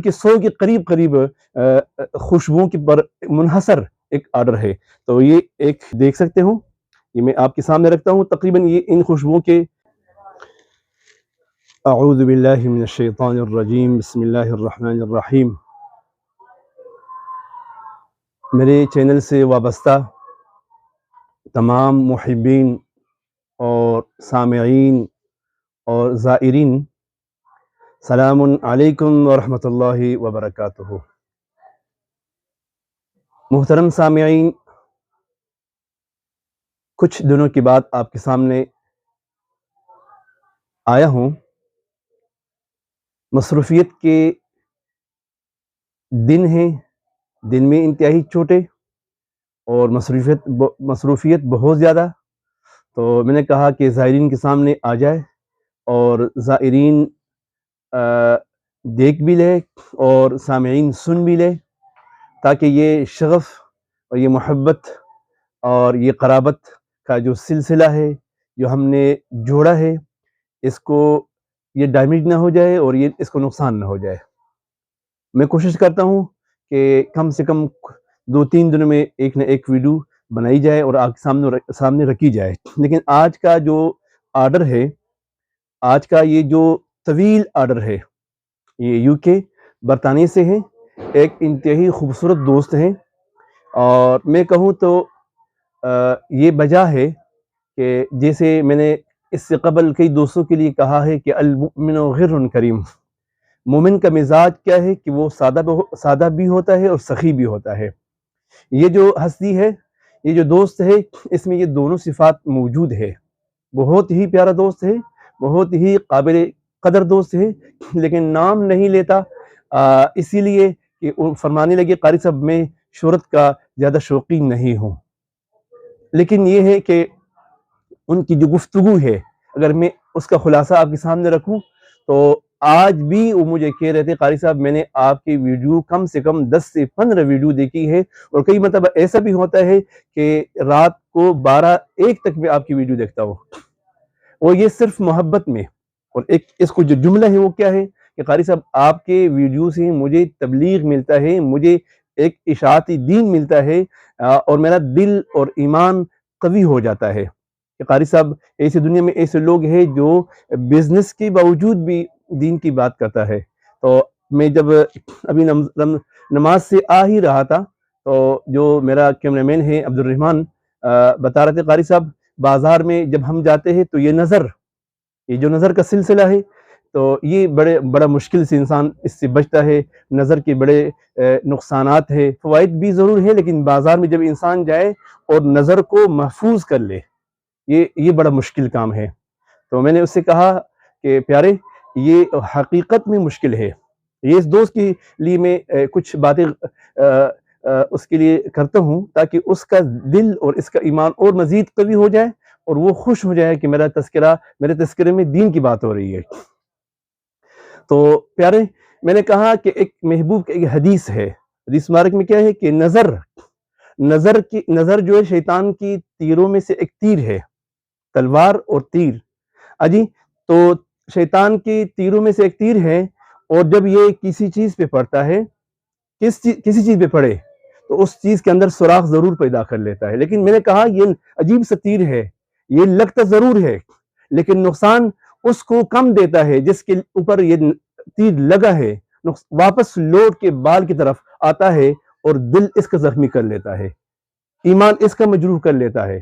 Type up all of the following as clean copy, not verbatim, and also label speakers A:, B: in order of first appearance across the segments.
A: کہ 100 کے قریب قریب خوشبوؤں کے پر منحصر ایک آرڈر ہے. تو یہ ایک دیکھ سکتے ہوں، یہ میں آپ کے سامنے رکھتا ہوں. تقریباً یہ ان خوشبوؤں کے اعوذ باللہ من الشیطان الرجیم، بسم اللہ الرحمن الرحیم. میرے چینل سے وابستہ تمام محبین اور سامعین اور زائرین، سلام علیکم ورحمۃ اللہ وبرکاتہ. محترم سامعین، کچھ دنوں کے بعد آپ کے سامنے آیا ہوں. مصروفیت کے دن ہیں، دن میں انتہائی چھوٹے اور مصروفیت بہت زیادہ. تو میں نے کہا کہ زائرین کے سامنے آ جائے اور زائرین دیکھ بھی لے اور سامعین سن بھی لے، تاکہ یہ شغف اور یہ محبت اور یہ قرابت کا جو سلسلہ ہے جو ہم نے جوڑا ہے، اس کو یہ ڈیمیج نہ ہو جائے اور یہ اس کو نقصان نہ ہو جائے. میں کوشش کرتا ہوں کہ کم سے کم 2-3 دنوں میں ایک نہ ایک ویڈیو بنائی جائے اور آپ کے سامنے رکھی جائے. لیکن آج کا جو آرڈر ہے، آج کا یہ جو طویل آرڈر ہے، یہ یو کے برطانیہ سے ہے. ایک انتہائی خوبصورت دوست ہیں، اور میں کہوں تو یہ وجہ ہے کہ جیسے میں نے اس سے قبل کئی دوستوں کے لیے کہا ہے کہ المؤمن غر کریم، مومن کا مزاج کیا ہے کہ وہ سادہ بھی ہوتا ہے اور سخی بھی ہوتا ہے. یہ جو ہستی ہے، یہ جو دوست ہے، اس میں یہ دونوں صفات موجود ہے. بہت ہی پیارا دوست ہے، بہت ہی قابل قدر دوست ہے، لیکن نام نہیں لیتا اسی لیے کہ وہ فرمانے لگے قاری صاحب میں شہرت کا زیادہ شوقین نہیں ہوں. لیکن یہ ہے کہ ان کی جو گفتگو ہے، اگر میں اس کا خلاصہ آپ کے سامنے رکھوں تو آج بھی وہ مجھے کہہ رہے تھے قاری صاحب میں نے آپ کی ویڈیو کم سے کم 10 سے 15 ویڈیو دیکھی ہے، اور کئی مرتبہ ایسا بھی ہوتا ہے کہ رات کو 12-1 تک میں آپ کی ویڈیو دیکھتا ہوں. اور یہ صرف محبت میں. اور ایک اس کو جو جملہ ہے وہ کیا ہے کہ قاری صاحب آپ کے ویڈیو سے مجھے تبلیغ ملتا ہے، مجھے ایک اشاعتی دین ملتا ہے، اور میرا دل اور ایمان قوی ہو جاتا ہے کہ قاری صاحب ایسے دنیا میں ایسے لوگ ہیں جو بزنس کے باوجود بھی دین کی بات کرتا ہے. تو میں جب ابھی نماز سے آ ہی رہا تھا تو جو میرا کیمرہ مین ہے عبد الرحمن بتا رہے تھے قاری صاحب بازار میں جب ہم جاتے ہیں تو یہ جو نظر کا سلسلہ ہے، تو یہ بڑا مشکل سے انسان اس سے بچتا ہے. نظر کے بڑے نقصانات ہے، فوائد بھی ضرور ہے، لیکن بازار میں جب انسان جائے اور نظر کو محفوظ کر لے، یہ بڑا مشکل کام ہے. تو میں نے اس سے کہا کہ پیارے، یہ حقیقت میں مشکل ہے. یہ اس دوست کے لیے میں کچھ باتیں اس کے لیے کرتا ہوں تاکہ اس کا دل اور اس کا ایمان اور مزید قوی ہو جائے اور وہ خوش ہو جائے کہ میرے تذکرے میں دین کی بات ہو رہی ہے. تو پیارے، میں نے کہا کہ ایک محبوب کی ایک حدیث ہے، حدیث مبارک میں کیا ہے کہ نظر جو ہے شیطان کی تیروں میں سے ایک تیر ہے، تلوار اور تیر. اجی تو شیطان کی تیروں میں سے ایک تیر ہے، اور جب یہ کسی چیز پہ پڑتا ہے، کسی چیز پہ پڑے تو اس چیز کے اندر سوراخ ضرور پیدا کر لیتا ہے. لیکن میں نے کہا یہ عجیب سا تیر ہے، یہ لگتا ضرور ہے لیکن نقصان اس کو کم دیتا ہے جس کے اوپر یہ تیر لگا ہے. واپس لوٹ کے بال کی طرف آتا ہے اور دل اس کا زخمی کر لیتا ہے، ایمان اس کا مجروح کر لیتا ہے،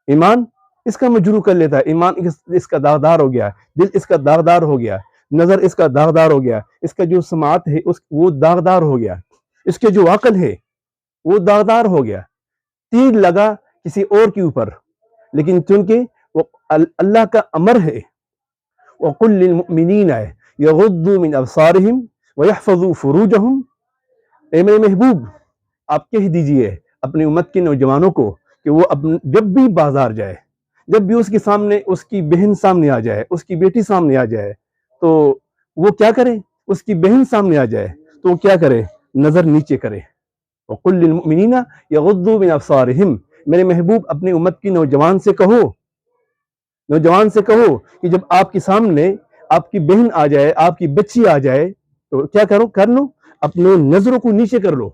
A: ایمان اس کا داغدار ہو گیا، دل اس کا داغدار ہو گیا، نظر اس کا داغدار ہو گیا، اس کا جو سماعت ہے وہ داغدار ہو گیا، اس کے جو عقل ہے وہ داغدار ہو گیا. تیر لگا کسی اور کے اوپر، لیکن چونکہ وہ اللہ کا امر ہے، وَقُلْ لِلْمُؤْمِنِينَ يَغُضُّوا مِنْ أَبْصَارِهِمْ وَيَحْفَظُوا فُرُوجَهُمْ. اے میرے محبوب، آپ کہہ دیجئے اپنی امت کے نوجوانوں کو کہ وہ جب بھی بازار جائے، جب بھی اس کے سامنے اس کی بہن سامنے آ جائے، اس کی بیٹی سامنے آ جائے، تو وہ کیا کرے؟ اس کی بہن سامنے آ جائے تو وہ کیا کرے؟ نظر نیچے کرے. وَقُلْ لِلْمُؤْمِنِينَ يَغُضُّوا مِنْ أَبْصَارِهِمْ. میرے محبوب اپنی امت کی نوجوان سے کہو کہ جب آپ کے سامنے آپ کی بہن آ جائے، آپ کی بچی آ جائے، تو کیا کرو کر لو، اپنے نظروں کو نیچے کر لو.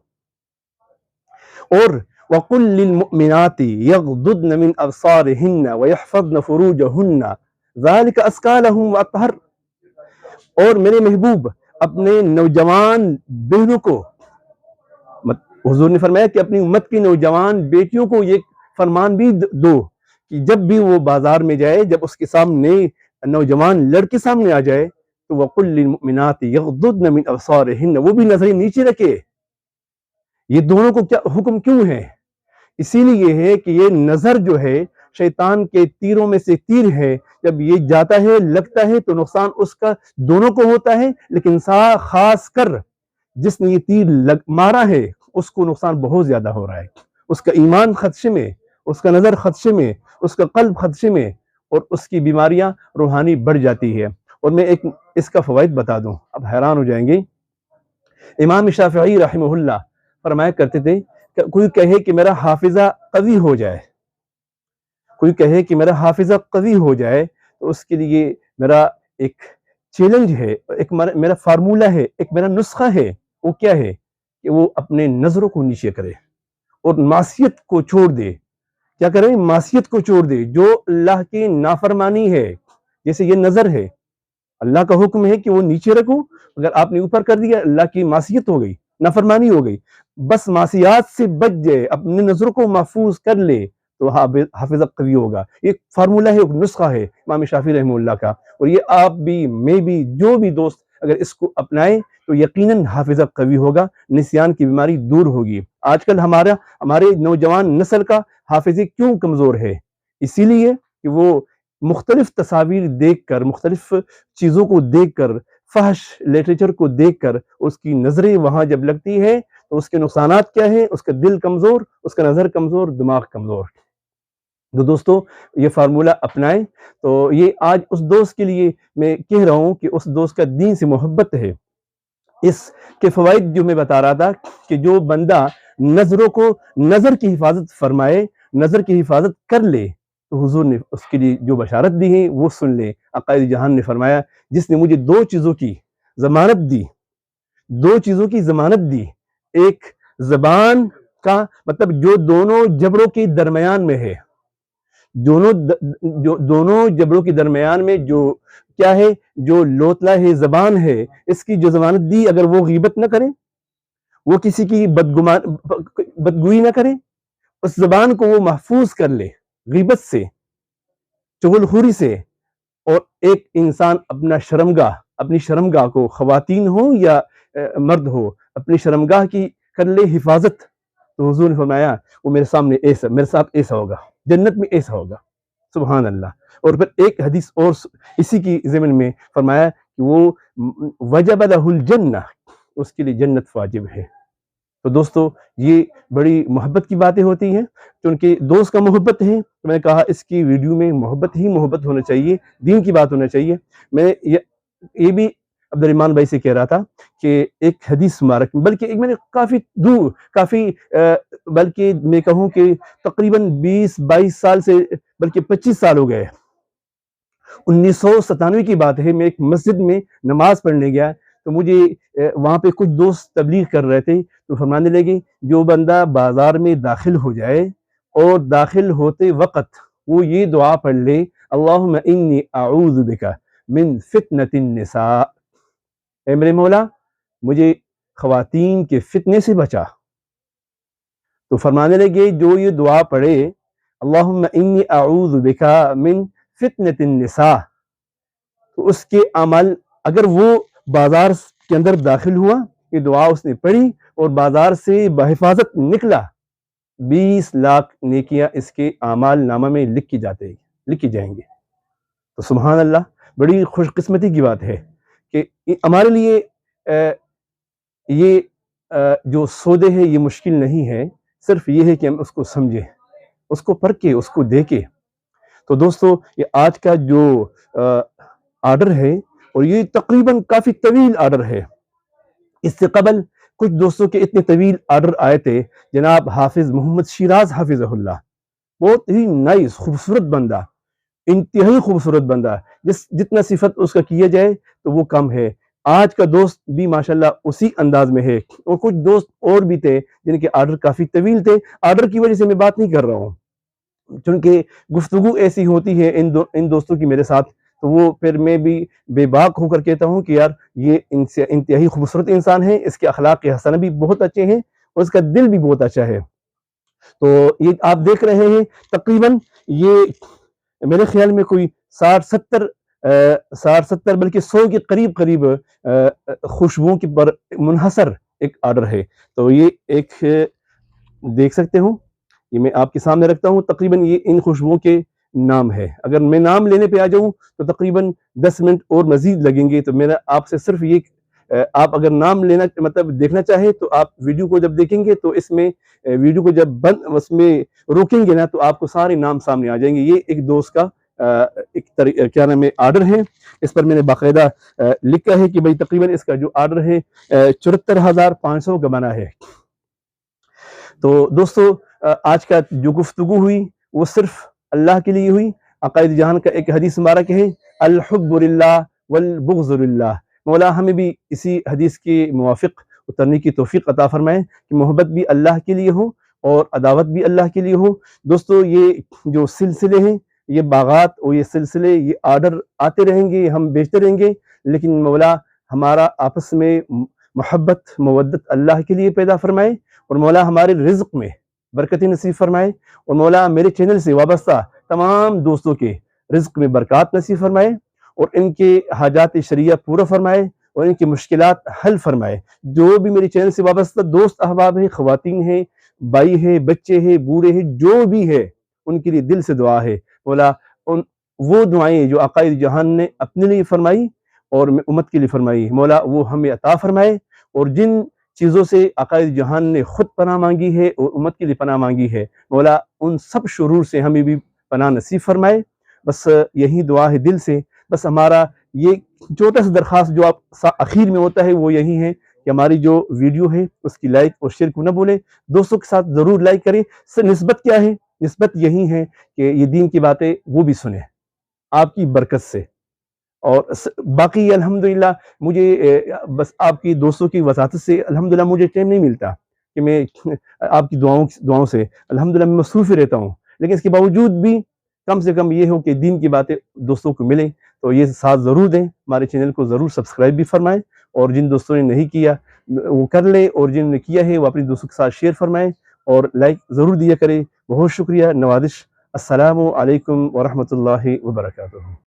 A: اور وَقُلْ لِلْمُؤْمِنَاتِ يَغْضُضْنَ مِنْ أَبْصَارِهِنَّ وَيَحْفَظْنَ فُرُوجَهُنَّ ذَلِكَ أَزْكَىٰ لَهُمْ وَأَطْهَرُ. اور میرے محبوب اپنے نوجوان بہنوں کو، حضور نے فرمایا کہ اپنی امت کی نوجوان بیٹیوں کو یہ فرمان بھی دو کہ جب بھی وہ بازار میں جائے، جب اس کے سامنے نوجوان لڑکے سامنے آ جائے تو وَقُلْ لِلْمُؤْمِنَاتِ يَغْضُضْنَ مِنْ أَبْصَارِهِنَّ، وہ بھی نظریں نیچے رکھے. یہ دونوں کو کیا حکم کیوں ہے؟ اسی لیے ہے کہ یہ نظر جو ہے شیطان کے تیروں میں سے تیر ہے. جب یہ جاتا ہے لگتا ہے تو نقصان اس کا دونوں کو ہوتا ہے، لیکن خاص کر جس نے یہ تیر مارا ہے اس کو نقصان بہت زیادہ ہو رہا ہے. اس کا ایمان خدشے میں، اس کا نظر خدشے میں، اس کا قلب خدشے میں، اور اس کی بیماریاں روحانی بڑھ جاتی ہے. اور میں ایک اس کا فوائد بتا دوں، اب حیران ہو جائیں گے. امام شافعی رحمہ اللہ فرمایا کرتے تھے کہ کوئی کہے کہ میرا حافظہ قوی ہو جائے، کوئی کہے کہ میرا حافظہ قوی ہو جائے تو اس کے لیے میرا ایک چیلنج ہے، ایک میرا فارمولہ ہے، ایک میرا نسخہ ہے. وہ کیا ہے کہ وہ اپنے نظروں کو نیچے کرے اور معصیت کو چھوڑ دے. کیا کرے؟ معصیت کو چھوڑ دے. جو اللہ کی نافرمانی ہے، جیسے یہ نظر ہے، اللہ کا حکم ہے کہ وہ نیچے رکھو، اگر آپ نے اوپر کر دیا اللہ کی معصیت ہو گئی، نافرمانی ہو گئی. بس معصیات سے بچ جائے، اپنے نظروں کو محفوظ کر لے تو حافظہ قوی ہوگا. ایک فارمولہ ہے، ایک نسخہ ہے امام شافعی رحمہ اللہ کا. اور یہ آپ بھی، میں بھی، جو بھی دوست اگر اس کو اپنائے تو یقیناً حافظہ قوی ہوگا، نسیان کی بیماری دور ہوگی. آج کل ہمارے نوجوان نسل کا حافظے کیوں کمزور ہے؟ اسی لیے کہ وہ مختلف تصاویر دیکھ کر، مختلف چیزوں کو دیکھ کر، فحش لٹریچر کو دیکھ کر اس کی نظریں وہاں جب لگتی ہے تو اس کے نقصانات کیا ہیں؟ اس کا دل کمزور، اس کا نظر کمزور، دماغ کمزور. تو دوستو یہ فارمولہ اپنائیں. تو یہ آج اس دوست کے لیے میں کہہ رہا ہوں کہ اس دوست کا دین سے محبت ہے. اس کے فوائد جو میں بتا رہا تھا کہ جو بندہ نظروں کو، نظر کی حفاظت فرمائے، نظر کی حفاظت کر لے تو حضور نے اس کے لیے جو بشارت دی ہے وہ سن لے. عقائد جہان نے فرمایا جس نے مجھے دو چیزوں کی ضمانت دی، دو چیزوں کی ضمانت دی، ایک زبان کا مطلب جو دونوں جبڑوں کے درمیان میں ہے، دونوں جبڑوں کے درمیان میں جو کیا ہے، جو لوتلا ہے، زبان ہے، اس کی جو ضمانت دی، اگر وہ غیبت نہ کرے، وہ کسی کی بدگوئی نہ کرے، اس زبان کو وہ محفوظ کر لے غیبت سے، چغل خوری سے. اور ایک انسان اپنی شرمگاہ کو، خواتین ہو یا مرد ہو، اپنی شرمگاہ کی کر لے حفاظت. تو حضور نے فرمایا وہ میرے ساتھ ایسا ہوگا، جنت میں ایسا ہوگا. سبحان اللہ. اور پھر ایک حدیث اور اسی کی ضمن میں فرمایا کہ وہ وجب لہ الجنہ، اس کے لیے جنت واجب ہے. تو دوستو یہ بڑی محبت کی باتیں ہوتی ہیں، کیونکہ دوست کا محبت ہے. میں نے کہا اس کی ویڈیو میں محبت ہی محبت ہونا چاہیے، دین کی بات ہونا چاہیے. میں یہ بھی عبد الرحمان بھائی سے کہہ رہا تھا کہ ایک حدیث مبارک، بلکہ میں نے بلکہ میں کہوں کہ تقریباً 20-22 سال سے بلکہ 25 سال ہو گئے. 1997 کی بات ہے. میں ایک مسجد میں نماز پڑھنے گیا تو مجھے وہاں پہ کچھ دوست تبلیغ کر رہے تھے تو فرمانے لگے جو بندہ بازار میں داخل ہو جائے اور داخل ہوتے وقت وہ یہ دعا پڑھ لے، اللہم انی اعوذ بک من فتنة النساء، اے میرے مولا مجھے خواتین کے فتنے سے بچا. تو فرمانے لگے جو یہ دعا پڑھے اللہم انی اعوذ بک من فتنة النساء، تو اس کے عمل، اگر وہ بازار کے اندر داخل ہوا، یہ دعا اس نے پڑھی اور بازار سے بحفاظت نکلا، 20 لاکھ نیکیاں اس کے اعمال نامہ میں لکھی جائیں گے. تو سبحان اللہ، بڑی خوش قسمتی کی بات ہے کہ ہمارے لیے یہ جو سودے ہیں یہ مشکل نہیں ہے، صرف یہ ہے کہ ہم اس کو سمجھیں، اس کو پرکھیں، اس کو دیکھیں. تو دوستو یہ آج کا جو آرڈر ہے، اور یہ تقریباً کافی طویل آرڈر ہے. اس سے قبل کچھ دوستوں کے اتنے طویل آرڈر آئے تھے. جناب حافظ محمد شیراز حافظہ اللہ، بہت ہی نائس، خوبصورت بندہ، انتہائی خوبصورت بندہ، جتنا صفت اس کا کیا جائے تو وہ کم ہے. آج کا دوست بھی ماشاءاللہ اسی انداز میں ہے، اور کچھ دوست اور بھی تھے جن کے آرڈر کافی طویل تھے. آرڈر کی وجہ سے میں بات نہیں کر رہا ہوں، چونکہ گفتگو ایسی ہوتی ہے ان دوستوں کی میرے ساتھ، تو وہ پھر میں بھی بے باک ہو کر کہتا ہوں کہ یار یہ ان سے انتہائی خوبصورت انسان ہے، اس کے اخلاق حسنہ بھی بہت اچھے ہیں اور اس کا دل بھی بہت اچھا ہے. تو یہ آپ دیکھ رہے ہیں تقریباً یہ میرے خیال میں کوئی 60-70 بلکہ 100 کے قریب خوشبوؤں کے پر منحصر ایک آرڈر ہے. تو یہ ایک دیکھ سکتے ہو، یہ میں آپ کے سامنے رکھتا ہوں، تقریباً یہ ان خوشبوؤں کے نام ہے. اگر میں نام لینے پہ آ جاؤں تو تقریباً 10 منٹ اور مزید لگیں گے. تو میرا آپ سے صرف یہ آپ اگر نام لینا مطلب دیکھنا چاہے تو آپ ویڈیو کو جب دیکھیں گے تو اس میں ویڈیو کو جب اس میں روکیں گے نا تو آپ کو سارے نام سامنے آ جائیں گے. یہ ایک دوست کا ایک کیا نام ہے آرڈر ہے، اس پر میں نے باقاعدہ لکھا ہے کہ بھائی تقریباً اس کا جو آرڈر ہے 74,500 کا بنا ہے. تو دوستو آج کا جو گفتگو ہوئی وہ صرف اللہ کے لیے ہوئی. عقائد جہان کا ایک حدیث مبارک ہے، الحب للہ والبغض للہ. مولا ہمیں بھی اسی حدیث کے موافق اترنے کی توفیق عطا فرمائے کہ محبت بھی اللہ کے لیے ہو اور عداوت بھی اللہ کے لیے ہو. دوستو یہ جو سلسلے ہیں، یہ باغات اور یہ سلسلے، یہ آرڈر آتے رہیں گے، ہم بیچتے رہیں گے، لیکن مولا ہمارا آپس میں محبت مودت اللہ کے لیے پیدا فرمائے، اور مولا ہمارے رزق میں برکت نصیب فرمائے، اور مولا میرے چینل سے وابستہ تمام دوستوں کے رزق میں برکات نصیب فرمائے، اور ان کے حاجات شرعیہ پورا فرمائے، اور ان کی مشکلات حل فرمائے. جو بھی میرے چینل سے وابستہ دوست احباب ہیں، خواتین ہیں، بھائی ہیں، بچے ہیں، بوڑھے ہیں، جو بھی ہے ان کے لیے دل سے دعا ہے مولا وہ دعائیں جو عقائد جہان نے اپنے لیے فرمائی اور امت کے لیے فرمائی، مولا وہ ہمیں عطا فرمائے. اور جن چیزوں سے عقائد جہان نے خود پناہ مانگی ہے اور امت کے لیے پناہ مانگی ہے، مولا ان سب شرور سے ہمیں بھی پناہ نصیب فرمائے. بس یہی دعا ہے دل سے. بس ہمارا یہ چھوٹا سا درخواست جو آپ اخیر میں ہوتا ہے وہ یہی ہے کہ ہماری جو ویڈیو ہے اس کی لائک اور شیئر کو نہ بھولیں، دوستوں کے ساتھ ضرور لائک کریں. نسبت کیا ہے؟ نسبت یہی ہے کہ یہ دین کی باتیں وہ بھی سنیں آپ کی برکت سے. اور باقی الحمدللہ مجھے بس آپ کی دوستوں کی وساطت سے الحمدللہ مجھے ٹائم نہیں ملتا کہ میں آپ کی دعاؤں سے الحمدللہ میں مصروف ہی رہتا ہوں، لیکن اس کے باوجود بھی کم سے کم یہ ہو کہ دین کی باتیں دوستوں کو ملیں. تو یہ ساتھ ضرور دیں، ہمارے چینل کو ضرور سبسکرائب بھی فرمائیں، اور جن دوستوں نے نہیں کیا وہ کر لیں، اور جن نے کیا ہے وہ اپنے دوستوں کے ساتھ شیئر فرمائیں اور لائک ضرور دیا کریں. بہت شکریہ، نوازش. السلام علیکم ورحمۃ اللہ وبرکاتہ.